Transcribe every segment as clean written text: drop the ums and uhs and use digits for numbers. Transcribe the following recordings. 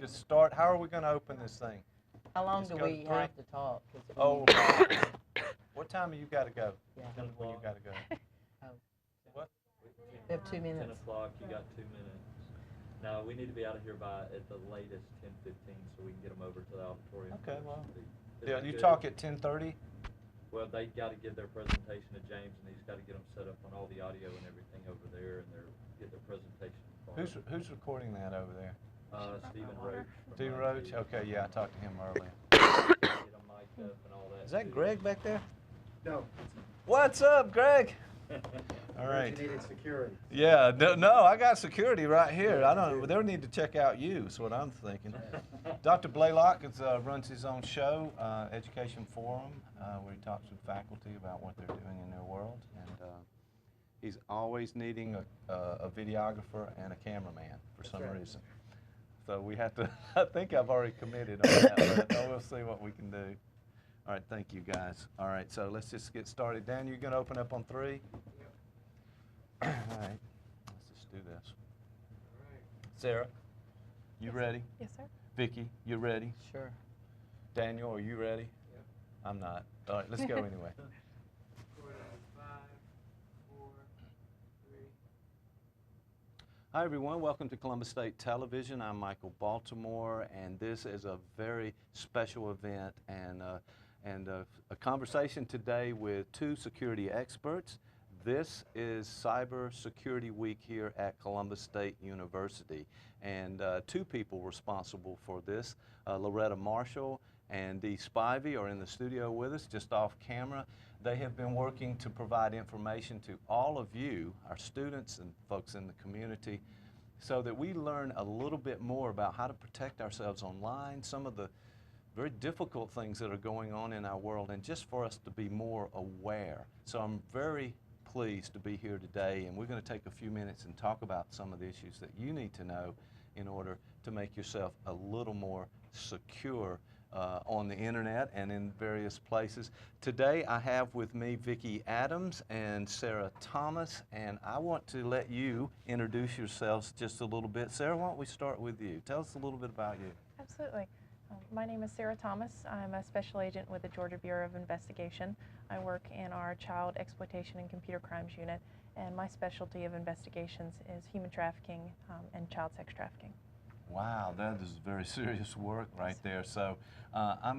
just start. How are we going to open this thing? How long Just do go we through. have to talk? 'Cause Oh, what time have you got to go? Yeah. Tell me when you got to go. Oh. What? We have 2 minutes. 10 o'clock, you got 2 minutes. Now, we need to be out of here by, at the latest, 10:15, so we can get them over to the auditorium. Okay, well, Is yeah, that you good? talk at 10:30? Well, they got to give their presentation to James, and he's got to get them set up on all the audio and everything over there, and get their presentation. Who's recording that over there? Stephen Roach. Steve Roach? Okay, yeah, I talked to him earlier. Get them mic'd up and all that. Is that Greg back there? No. What's up, Greg? All right. You needed security. Yeah, no, I got security right here. I don't. They'll need to check out you. Is what I'm thinking. Dr. Blaylock runs his own show, Education Forum, where he talks with faculty about what they're doing in their world, and he's always needing a videographer and a cameraman for some reason. So we have to. I think I've already committed on that, but we'll see what we can do. All right, thank you guys. All right, so let's just get started. Dan, you're going to open up on 3? All right, let's just do this. All right. Sarah, you ready? Yes, sir. Vicky, you ready? Sure. Daniel, are you ready? Yep. I'm not. All right, let's go anyway. Record on 5, 4, 3. Hi, everyone. Welcome to Columbus State Television. I'm Michael Baltimore, and this is a very special event and a conversation today with 2 security experts. This is Cyber Security Week here at Columbus State University, and 2 people responsible for this, Loretta Marshall and Dee Spivey, are in the studio with us, just off camera. They have been working to provide information to all of you, our students and folks in the community, so that we learn a little bit more about how to protect ourselves online, some of the very difficult things that are going on in our world, and just for us to be more aware. So I'm very pleased to be here today, and we're going to take a few minutes and talk about some of the issues that you need to know in order to make yourself a little more secure on the internet and in various places. Today I have with me Vicki Adams and Sarah Thomas, and I want to let you introduce yourselves just a little bit. Sarah, why don't we start with you? Tell us a little bit about you. Absolutely. My name is Sarah Thomas. I'm a special agent with the Georgia Bureau of Investigation. I work in our Child Exploitation and Computer Crimes Unit, and my specialty of investigations is human trafficking and child sex trafficking. Wow, that is very serious work right there. So I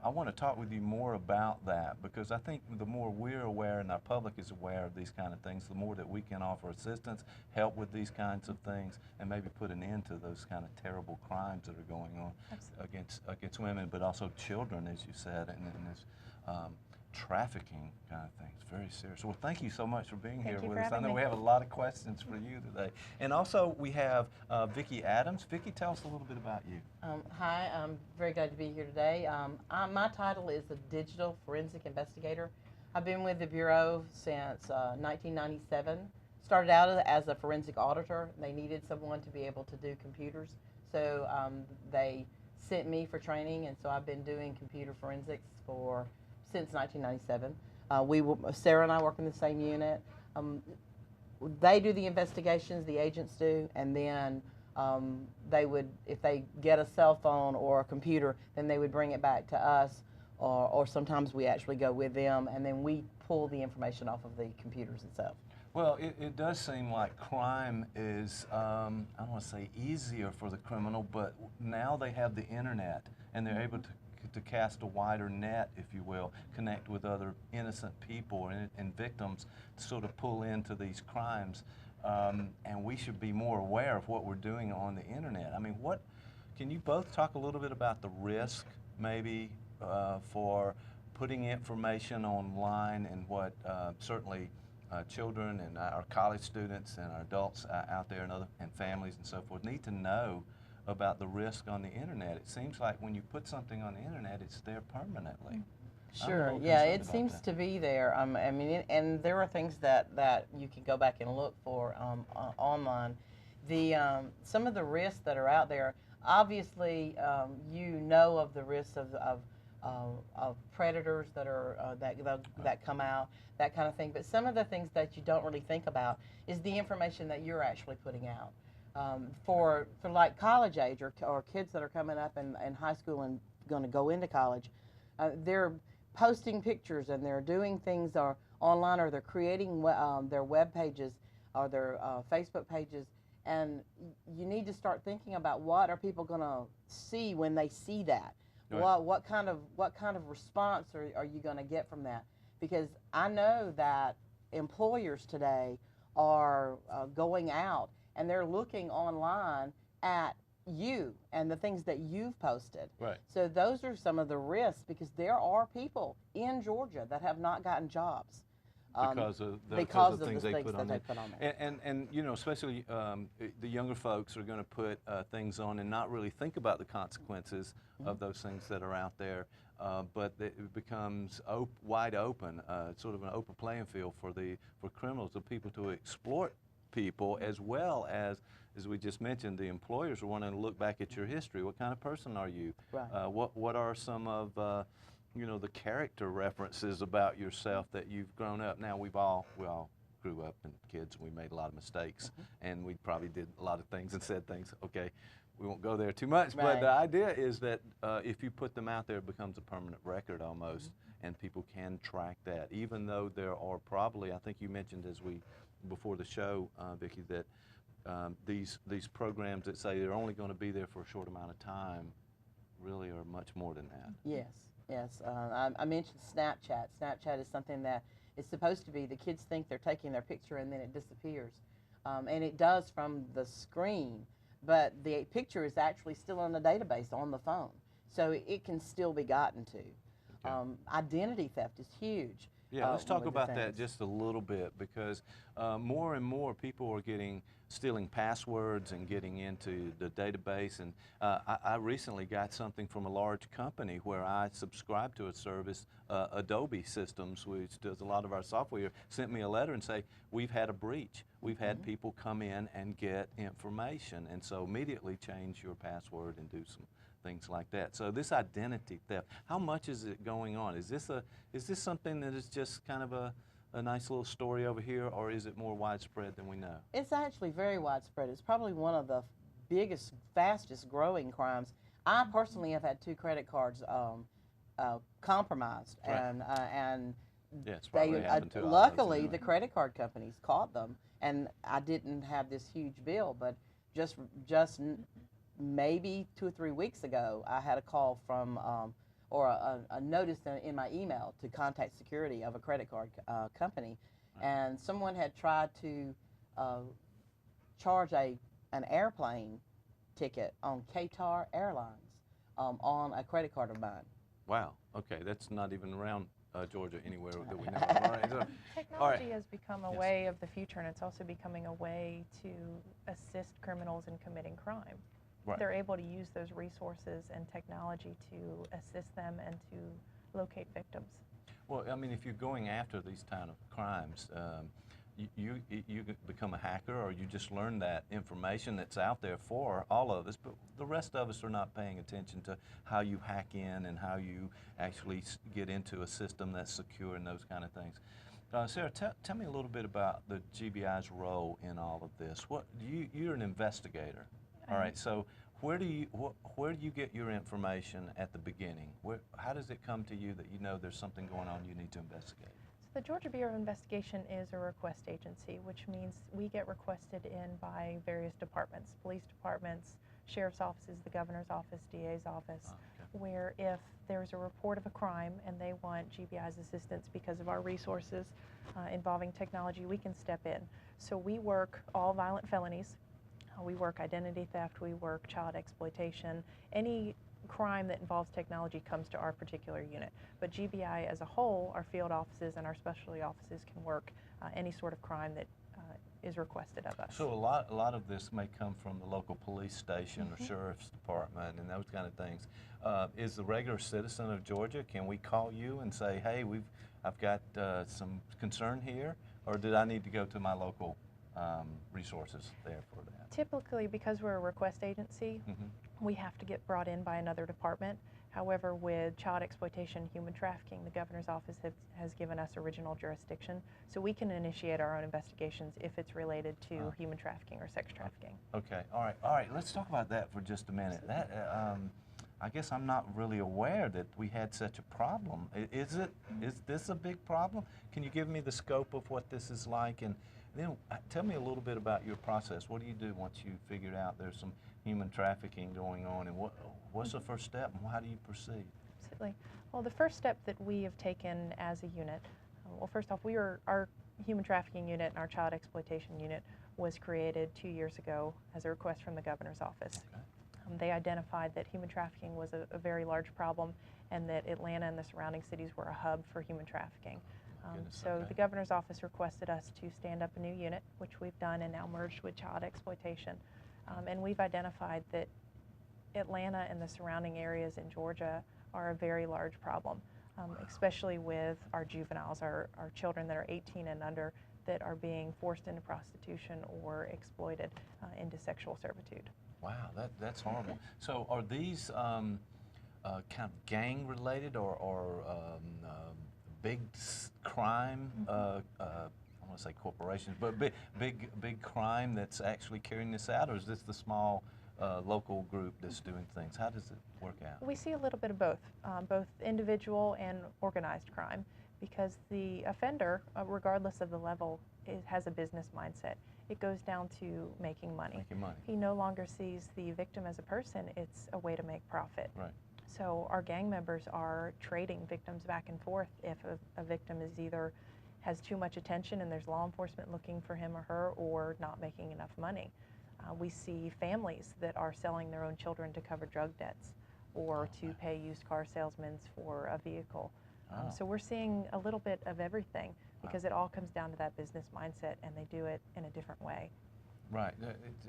want to talk with you more about that, because I think the more we're aware and our public is aware of these kind of things, the more that we can offer assistance, help with these kinds of things, and maybe put an end to those kind of terrible crimes that are going on against women, but also children, as you said, and this trafficking kind of thing. It's very serious. Well, thank you so much for being here with us. I know we have a lot of questions for you today. And also we have Vicki Adams. Vicki, tell us a little bit about you. Hi, I'm very glad to be here today. My title is a Digital Forensic Investigator. I've been with the Bureau since 1997. Started out as a forensic auditor. They needed someone to be able to do computers. So they sent me for training, and so I've been doing computer forensics since 1997. Sarah and I work in the same unit. They do the investigations, the agents do, and then they would, if they get a cell phone or a computer, then they would bring it back to us, or sometimes we actually go with them, and then we pull the information off of the computers itself. Well, it does seem like crime is, I don't want to say easier for the criminal, but now they have the internet, and they're able to cast a wider net, if you will, connect with other innocent people and victims to sort of pull into these crimes. And we should be more aware of what we're doing on the internet. I mean, can you both talk a little bit about the risk, maybe, for putting information online, and what certainly children and our college students and our adults out there and families and so forth need to know about the risk on the internet? It seems like when you put something on the internet, it's there permanently. Sure, yeah, it seems to be there. I mean, and there are things that you can go back and look for online. Some of the risks that are out there, obviously, you know of the risks of predators that come out, that kind of thing. But some of the things that you don't really think about is the information that you're actually putting out. For like college age or kids that are coming up in high school and going to go into college, they're posting pictures and they're doing things online, or they're creating their web pages or their Facebook pages, and you need to start thinking about what are people going to see when they see that. Right. What kind of response are you going to get from that? Because I know that employers today are going out and they're looking online at you and the things that you've posted. Right. So those are some of the risks, because there are people in Georgia that have not gotten jobs Because of the things they put on there. And you know, especially the younger folks are going to put things on and not really think about the consequences of those things that are out there. But it becomes wide open, sort of an open playing field for criminals, the people to exploit people, as well as we just mentioned, the employers are wanting to look back at your history. What kind of person are you? Right. What are some of you know, the character references about yourself that you've grown up? Now we all grew up and kids, and we made a lot of mistakes, and we probably did a lot of things and said things. Okay, we won't go there too much, but the idea is that if you put them out there, it becomes a permanent record almost, and people can track that. Even though there are probably, I think you mentioned before the show, Vicki, that these programs that say they're only going to be there for a short amount of time really are much more than that. Yes, yes. I mentioned Snapchat. Snapchat is something that is supposed to be, the kids think they're taking their picture and then it disappears. And it does from the screen, but the picture is actually still in the database on the phone. So it can still be gotten to. Okay. Identity theft is huge. Yeah, let's talk about that just a little bit, because more and more people are stealing passwords and getting into the database. And I recently got something from a large company where I subscribe to a service, Adobe Systems, which does a lot of our software, sent me a letter and say, we've had a breach. We've had people come in and get information. And so immediately change your password and do some things like that. So this identity theft, how much is it going on? Is this something that is just kind of a nice little story over here, or is it more widespread than we know? It's actually very widespread. It's probably one of the biggest, fastest growing crimes. I personally have had 2 credit cards compromised, Right. and Yeah, it's probably happened to all of us luckily anyway. the credit card companies caught them, and I didn't have this huge bill. But just maybe 2 or 3 weeks ago, I had a call from or a notice in my email to contact security of a credit card company, and someone had tried to charge an airplane ticket on Qatar Airlines on a credit card of mine. Wow. Okay, that's not even around Georgia anywhere that we know of. All right. So, Technology has become a way of the future, and it's also becoming a way to assist criminals in committing crime. Right. They're able to use those resources and technology to assist them and to locate victims. Well, I mean, if you're going after these kind of crimes, you become a hacker, or you just learn that information that's out there for all of us, but the rest of us are not paying attention to how you hack in and how you actually get into a system that's secure and those kind of things. Sarah, tell me a little bit about the GBI's role in all of this. You're an investigator. All right, so where do you get your information at the beginning? How does it come to you that you know there's something going on you need to investigate? So the Georgia Bureau of Investigation is a request agency, which means we get requested in by various departments, police departments, sheriff's offices, the governor's office, DA's office, where if there's a report of a crime and they want GBI's assistance because of our resources involving technology, we can step in. So we work all violent felonies. We work identity theft, we work child exploitation. Any crime that involves technology comes to our particular unit. But GBI as a whole, our field offices and our specialty offices can work any sort of crime that is requested of us. So a lot of this may come from the local police station or sheriff's department and those kind of things. Is the regular citizen of Georgia, can we call you and say, hey, I've got some concern here, or did I need to go to my local resources there for that? Typically, because we're a request agency, we have to get brought in by another department. However, with child exploitation and human trafficking, the governor's office has given us original jurisdiction, so we can initiate our own investigations if it's related to human trafficking or sex trafficking. Okay, all right, let's talk about that for just a minute. That, I guess I'm not really aware that we had such a problem. Is this a big problem? Can you give me the scope of what this is like? And then tell me a little bit about your process. What do you do once you figured out there's some human trafficking going on, and what's the first step, and how do you proceed? Absolutely. Well, the first step that we have taken as a unit, well, first off, our human trafficking unit and our child exploitation unit was created 2 years ago as a request from the governor's office. Okay. They identified that human trafficking was a very large problem, and that Atlanta and the surrounding cities were a hub for human trafficking. So the governor's office requested us to stand up a new unit, which we've done and now merged with child exploitation. And we've identified that Atlanta and the surrounding areas in Georgia are a very large problem, especially with our juveniles, our children that are 18 and under that are being forced into prostitution or exploited into sexual servitude. Wow, that's horrible. So are these kind of gang related or big crime? I want to say corporations, but big crime that's actually carrying this out, or is this the small local group that's doing things? How does it work out? We see a little bit of both, both individual and organized crime, because the offender, regardless of the level, has a business mindset. It goes down to making money. Making money. He no longer sees the victim as a person, it's a way to make profit. Right. So our gang members are trading victims back and forth. If a victim is either has too much attention and there's law enforcement looking for him or her, or not making enough money. We see families that are selling their own children to cover drug debts or to pay used car salesmen for a vehicle. So we're seeing a little bit of everything, because it all comes down to that business mindset, and they do it in a different way. Right.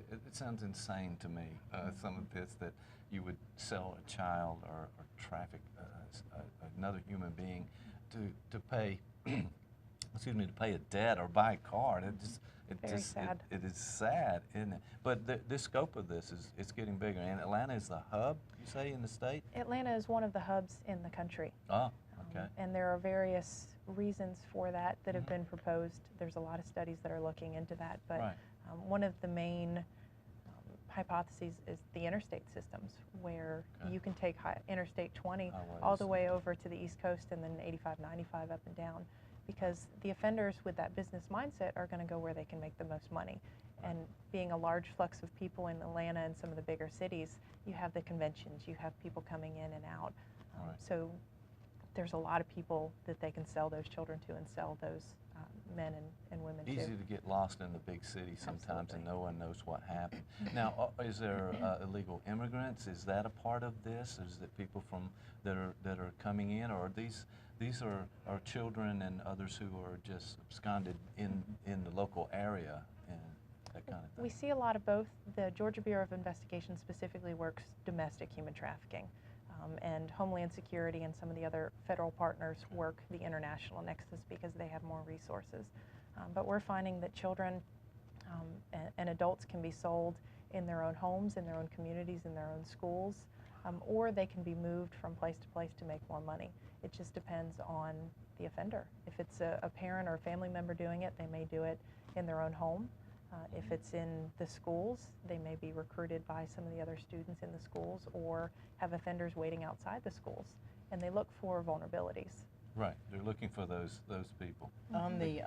It sounds insane to me, some of this, that you would sell a child or traffic another human being to pay, excuse me, to pay a debt or buy a car. Sad. It is sad, isn't it? But the scope of this it's getting bigger. And Atlanta is the hub, you say, in the state? Atlanta is one of the hubs in the country. Oh, okay. And there are various reasons for that have been proposed. There's a lot of studies that are looking into that, but Right. One of the main hypotheses is the interstate systems, where you can take Interstate 20 all the way over to the East Coast, and then 85, 95 up and down, because the offenders with that business mindset are going to go where they can make the most money. And being a large flux of people in Atlanta and some of the bigger cities, you have the conventions, you have people coming in and out. So there's a lot of people that they can sell those children to and sell those men and women to. Easy to get lost in the big city sometimes. Absolutely. And no one knows what happened. Now, is there illegal immigrants? Is that a part of this? Is it people that are coming in, or these are children and others who are just absconded in the local area and that kind of thing? We see a lot of both. The Georgia Bureau of Investigation specifically works domestic human trafficking, and Homeland Security and some of the other federal partners work the international nexus because they have more resources. But we're finding that children and adults can be sold in their own homes, in their own communities, in their own schools, or they can be moved from place to place to make more money. It just depends on the offender. If it's a parent or a family member doing it, they may do it in their own home. If it's in the schools, they may be recruited by some of the other students in the schools, or have offenders waiting outside the schools, and they look for vulnerabilities. Right, they're looking for those people. On the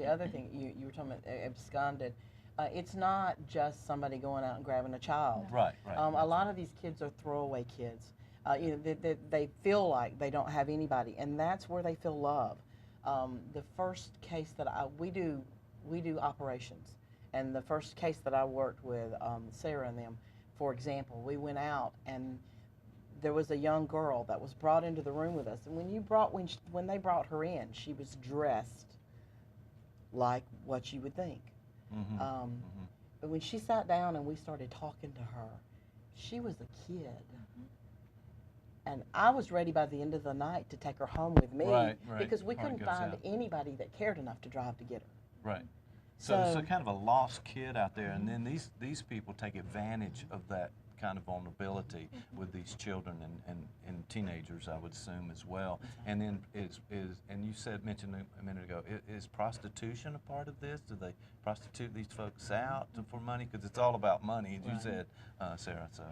other thing you were talking about, absconded, it's not just somebody going out and grabbing a child. Right. A lot of these kids are throwaway kids. They feel like they don't have anybody, and that's where they feel love. The first case that we do operations, and the first case that I worked with, Sarah and them, for example, we went out and there was a young girl that was brought into the room with us, and when they brought her in, she was dressed like what you would think. But when she sat down and we started talking to her, she was a kid. And I was ready by the end of the night to take her home with me, because we couldn't find anybody that cared enough to drive to get her. Right. So kind of a lost kid out there, and then these people take advantage of that kind of vulnerability with these children and teenagers, I would assume, as well. And then and you mentioned a minute ago, is prostitution a part of this? Do they prostitute these folks out for money? Because it's all about money, as you said, Sarah. So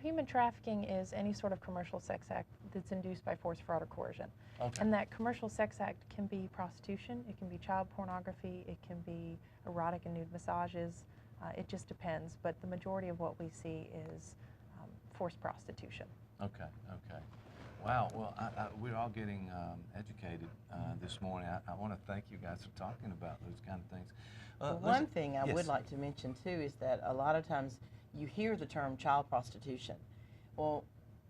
human trafficking is any sort of commercial sex act that's induced by force, fraud, or coercion. Okay. And that commercial sex act can be prostitution, it can be child pornography, it can be erotic and nude massages. It just depends, but the majority of what we see is forced prostitution. Okay, okay. Wow, well, we're all getting educated this morning. I want to thank you guys for talking about those kind of things. Well, one thing I would like to mention, too, is that a lot of times you hear the term child prostitution. Well,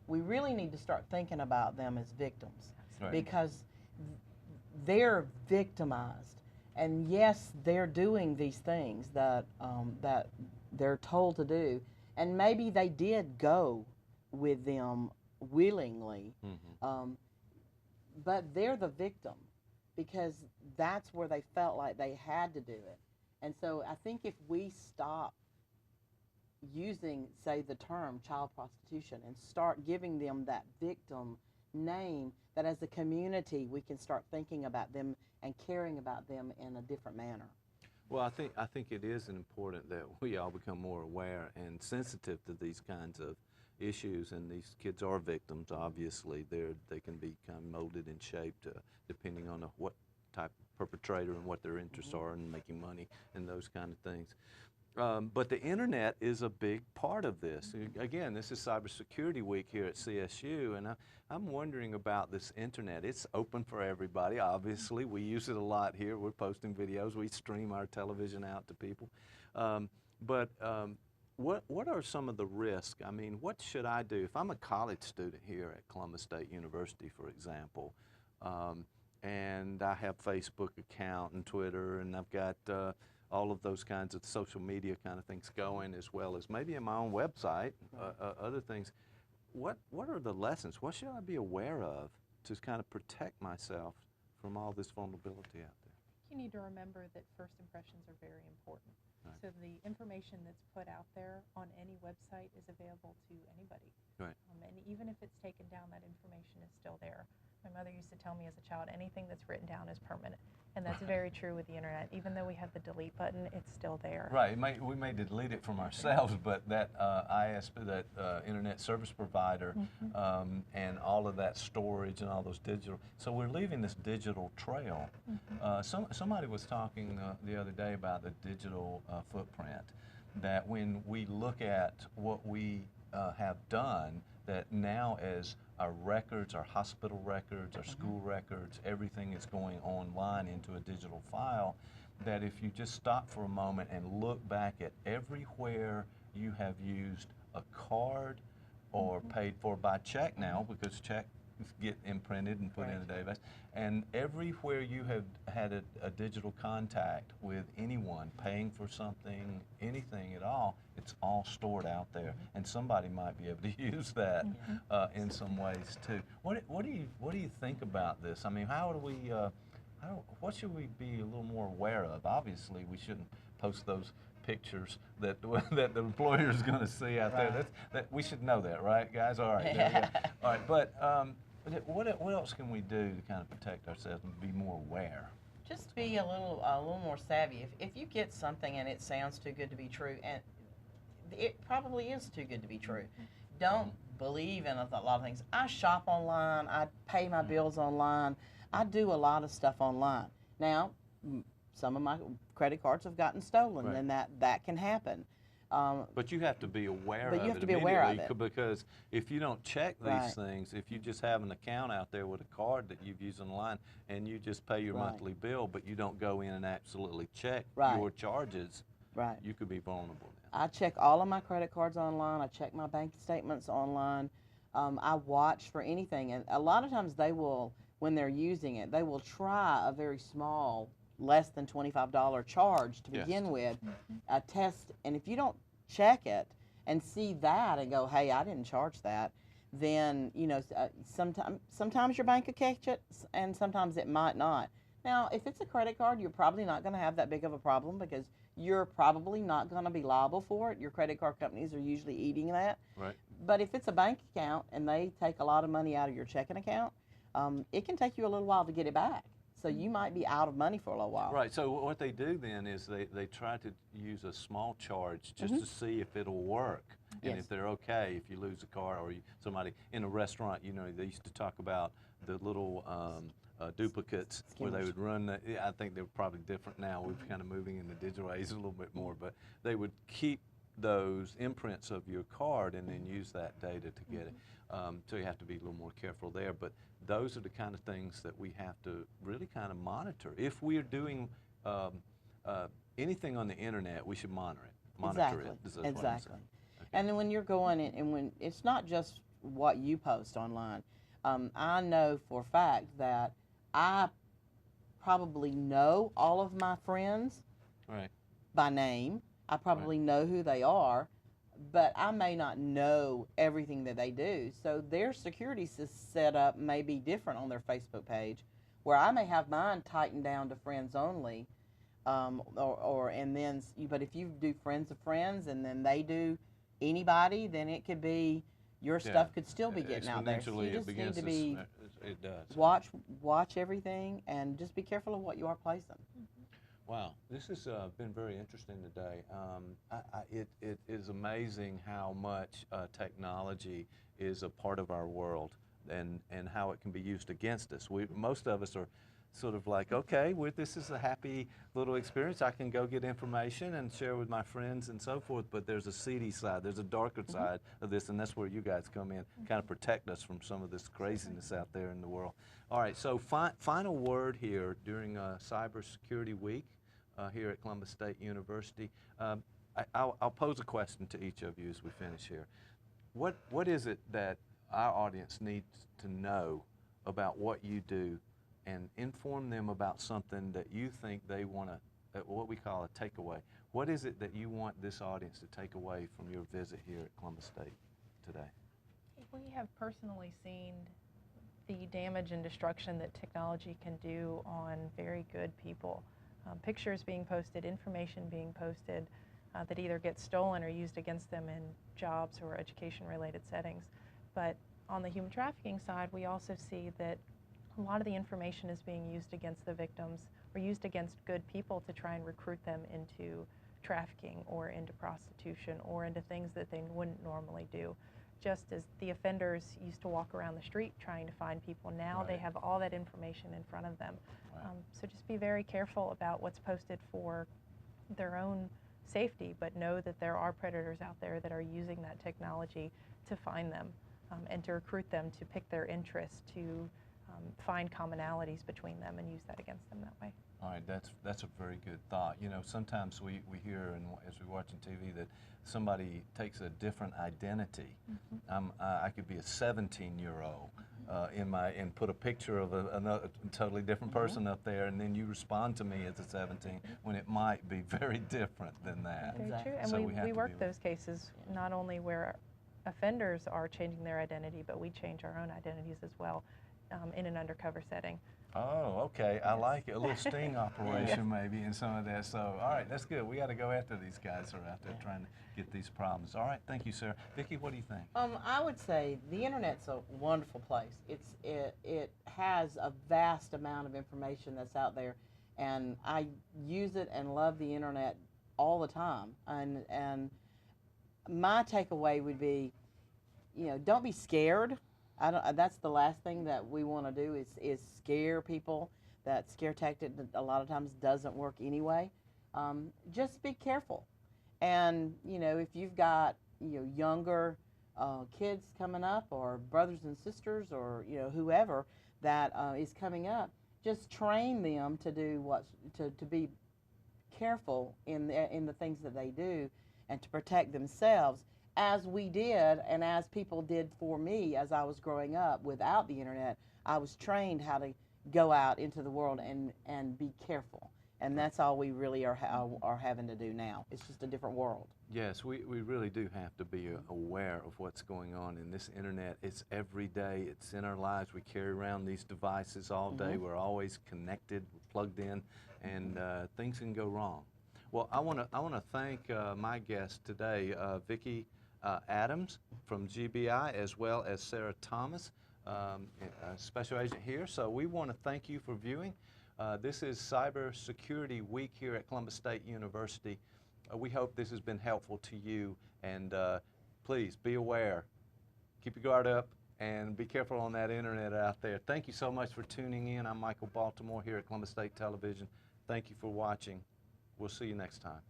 we really need to start thinking about them as victims, because they're victimized. And yes, they're doing these things that, that they're told to do. And maybe they did go with them willingly, but they're the victim because that's where they felt like they had to do it. And so I think if we stop using, say, the term child prostitution and start giving them that victim name, that as a community we can start thinking about them and caring about them in a different manner. Well, I think it is important that we all become more aware and sensitive to these kinds of issues, and these kids are victims. Obviously, they can be kind of molded and shaped depending on what type of perpetrator and what their interests are in making money and those kind of things. But the internet is a big part of this. Again, this is Cybersecurity Week here at CSU, and I'm wondering about this internet. It's open for everybody, obviously. We use it a lot here. We're posting videos. We stream our television out to people. What are some of the risks? I mean, what should I do? If I'm a college student here at Columbus State University, for example, and I have Facebook account and Twitter, and I've got all of those kinds of social media kind of things going, as well as maybe in my own website, other things. What are the lessons? What should I be aware of to kind of protect myself from all this vulnerability out there? You need to remember that first impressions are very important. Right. So the information that's put out there on any website is available to anybody. Right. And even if it's taken down, that information is still there. My mother used to tell me as a child, anything that's written down is permanent. And that's very true with the internet. Even though we have the delete button, it's still there. Right. We may delete it from ourselves, but that ISP, that internet service provider, and all of that storage and all those digital. So we're leaving this digital trail. Somebody was talking the other day about the digital footprint. That when we look at what we have done, that now as our records, our hospital records, our school records, everything is going online into a digital file, that if you just stop for a moment and look back at everywhere you have used a card or paid for by check now, because checks get imprinted and put in a database, and everywhere you have had a digital contact with anyone, paying for something, anything at all, it's all stored out there, and somebody might be able to use that in some ways too. What do you think about this? I mean, how do we? What should we be a little more aware of? Obviously, we shouldn't post those pictures that that the employer is going to see out there. That we should know that, right, guys? All right, there we go. All right, but what else can we do to kind of protect ourselves and be more aware? Just be a little more savvy. If you get something and it sounds too good to be true, and it probably is too good to be true, don't believe in a lot of things. I shop online. I pay my bills online. I do a lot of stuff online. Now, some of my credit cards have gotten stolen, and that can happen. But you have to be aware of it. But you have to be aware of it. Because if you don't check these things, if you just have an account out there with a card that you've used online and you just pay your monthly bill, but you don't go in and absolutely check your charges, you could be vulnerable. I check all of my credit cards online. I check my bank statements online. I watch for anything. And a lot of times they will, when they're using it, they will try a very small, less than $25 charge to begin with, a test, and if you don't check it and see that and go, hey, I didn't charge that, then, you know, sometimes your bank will catch it and sometimes it might not. Now, if it's a credit card, you're probably not going to have that big of a problem because you're probably not going to be liable for it. Your credit card companies are usually eating that. Right. But if it's a bank account and they take a lot of money out of your checking account, it can take you a little while to get it back. So you might be out of money for a little while. Right. So what they do then is they try to use a small charge just to see if it'll work and if they're okay if you lose a car or somebody in a restaurant. You know, they used to talk about the little duplicates where they would run. I think they're probably different now. We're kind of moving in the digital age a little bit more, but they would keep those imprints of your card and then use that data to get it. So you have to be a little more careful there. But those are the kind of things that we have to really kind of monitor. If we're doing anything on the internet, we should monitor it. Exactly. Exactly. Okay. And then when you're going in, and when it's not just what you post online, I know for a fact that I probably know all of my friends by name. I probably know who they are, but I may not know everything that they do. So their security set up may be different on their Facebook page, where I may have mine tightened down to friends only, but if you do friends of friends and then they do anybody, then it could be your stuff could still be getting out there. So you just need to be watch everything and just be careful of what you are placing. Wow, this has been very interesting today. It is amazing how much technology is a part of our world and how it can be used against us. Most of us are sort of like, okay, this is a happy little experience. I can go get information and share with my friends and so forth, but there's a seedy side, there's a darker side of this, and that's where you guys come in, kind of protect us from some of this craziness out there in the world. All right, so final word here during Cybersecurity Week here at Columbus State University. I'll pose a question to each of you as we finish here. What is it that our audience needs to know about what you do, and inform them about something that you think they want to, what we call a takeaway? What is it that you want this audience to take away from your visit here at Columbus State today? We have personally seen the damage and destruction that technology can do on very good people. Pictures being posted, information being posted that either gets stolen or used against them in jobs or education-related settings. But on the human trafficking side, we also see that a lot of the information is being used against the victims or used against good people to try and recruit them into trafficking or into prostitution or into things that they wouldn't normally do. Just as the offenders used to walk around the street trying to find people, now they have all that information in front of them. So just be very careful about what's posted for their own safety, but know that there are predators out there that are using that technology to find them and to recruit them, to pick their interests, to find commonalities between them and use that against them that way. All right, that's a very good thought. You know, sometimes we hear, and as we're watching TV, that somebody takes a different identity. I could be a 17-year-old and put a picture of another totally different person up there, and then you respond to me as a 17 when it might be very different than that. Very true, and so we work those cases not only where offenders are changing their identity, but we change our own identities as well in an undercover setting. Oh, okay. I like it. A little sting operation maybe in some of that. So, all right, that's good. We got to go after these guys who are out there trying to get these problems. All right, thank you, Sarah. Vicki, what do you think? I would say the internet's a wonderful place. It has a vast amount of information that's out there, and I use it and love the internet all the time. And my takeaway would be, you know, don't be scared. That's the last thing that we want to do is scare people. That scare tactic a lot of times doesn't work anyway. Just be careful. And, you know, if you've got, you know, younger kids coming up, or brothers and sisters, or, you know, whoever that is coming up, just train them to do to be careful in the things that they do and to protect themselves, as we did and as people did for me as I was growing up without the internet. I was trained how to go out into the world and be careful. And that's all we really are having to do now. It's just a different world. Yes, we really do have to be aware of what's going on in this internet. It's every day. It's in our lives. We carry around these devices all day. We're always connected, plugged in, and things can go wrong. Well, I want to thank my guests today, Vicki Adams from GBI, as well as Sarah Thomas, a special agent here. So we want to thank you for viewing. This is Cybersecurity Week here at Columbus State University. We hope this has been helpful to you, and please be aware, keep your guard up, and be careful on that internet out there. Thank you so much for tuning in. I'm Michael Baltimore here at Columbus State Television. Thank you for watching. We'll see you next time.